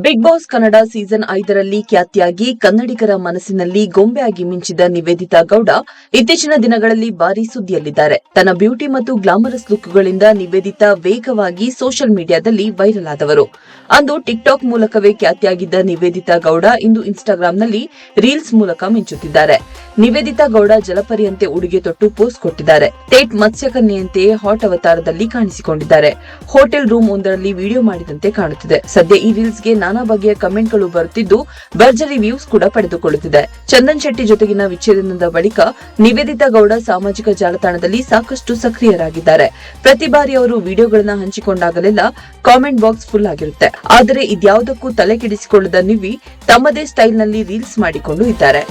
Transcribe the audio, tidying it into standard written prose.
Big boss Kannada season 5ರಲ್ಲಿ ಖ್ಯಾತಿಯಾಗಿ ಕನ್ನಡಿಗರ ಮನಸ್ಸಿನಲ್ಲಿ ಗೊಂಬೆಯಾಗಿ ಮಿಂಚಿದ ನಿವೇದಿತಾ ಗೌಡ ಇತ್ತೀಚಿನ ದಿನಗಳಲ್ಲಿ ಭಾರೀ ಸುದ್ದಿಯಲ್ಲಿದ್ದಾರೆ. ತನ್ನ ಬ್ಯೂಟಿ ಮತ್ತು ಗ್ಲಾಮರಸ್ ಲುಕ್ಗಳಿಂದ ನಿವೇದಿತಾ ವೇಗವಾಗಿ ಸೋಷಿಯಲ್ ಮೀಡಿಯಾದಲ್ಲಿ ವೈರಲ್ ಆದವರು. ಅಂದು ಟಿಕ್ಟಾಕ್ ಮೂಲಕವೇ ಖ್ಯಾತಿಯಾಗಿದ್ದ ನಿವೇದಿತಾ ಗೌಡ ಇಂದು ಇನ್ಸ್ಟಾಗ್ರಾಂನಲ್ಲಿ ರೀಲ್ಸ್ ಮೂಲಕ ಮಿಂಚುತ್ತಿದ್ದಾರೆ. ನಿವೇದಿತಾ ಗೌಡ ಜಲಪರಿಯಂತೆ ಉಡುಗೆ ತೊಟ್ಟು ಪೋಸ್ಟ್ ಕೊಟ್ಟಿದ್ದಾರೆ. ತೇಟ್ ಮತ್ಸ್ಯಕನ್ಯೆಯಂತೆಯೇ ಹಾಟ್ ಅವತಾರದಲ್ಲಿ ಕಾಣಿಸಿಕೊಂಡಿದ್ದಾರೆ. ಹೋಟೆಲ್ ರೂಮ್ ಒಂದರಲ್ಲಿ ವಿಡಿಯೋ ಮಾಡಿದಂತೆ ಕಾಣುತ್ತಿದೆ. ಸದ್ಯ ಈ ರೀಲ್ಸ್ಗೆ ನಾನಾ ಬಗೆಯ ಕಮೆಂಟ್ಗಳು ಬರುತ್ತಿದ್ದು ಭರ್ಜರಿ ವ್ಯೂಸ್ ಕೂಡ ಪಡೆದುಕೊಳ್ಳುತ್ತಿದೆ. ಚಂದನ್ ಶೆಟ್ಟಿ ಜೊತೆಗಿನ ವಿಚ್ಛೇದನದ ಬಳಿಕ ನಿವೇದಿತಾ ಗೌಡ ಸಾಮಾಜಿಕ ಜಾಲತಾಣದಲ್ಲಿ ಸಾಕಷ್ಟು ಸಕ್ರಿಯರಾಗಿದ್ದಾರೆ. ಪ್ರತಿ ಬಾರಿ ಅವರು ವಿಡಿಯೋಗಳನ್ನ ಹಂಚಿಕೊಂಡಾಗಲೆಲ್ಲ ಕಾಮೆಂಟ್ ಬಾಕ್ಸ್ ಫುಲ್ ಆಗಿರುತ್ತೆ. ಆದರೆ ಇದ್ಯಾವುದಕ್ಕೂ ತಲೆ ಕೆಡಿಸಿಕೊಳ್ಳದ ನಿವಿ ತಮ್ಮದೇ ಸ್ಟೈಲ್ನಲ್ಲಿ ರೀಲ್ಸ್ ಮಾಡಿಕೊಂಡು ಇದ್ದಾರೆ.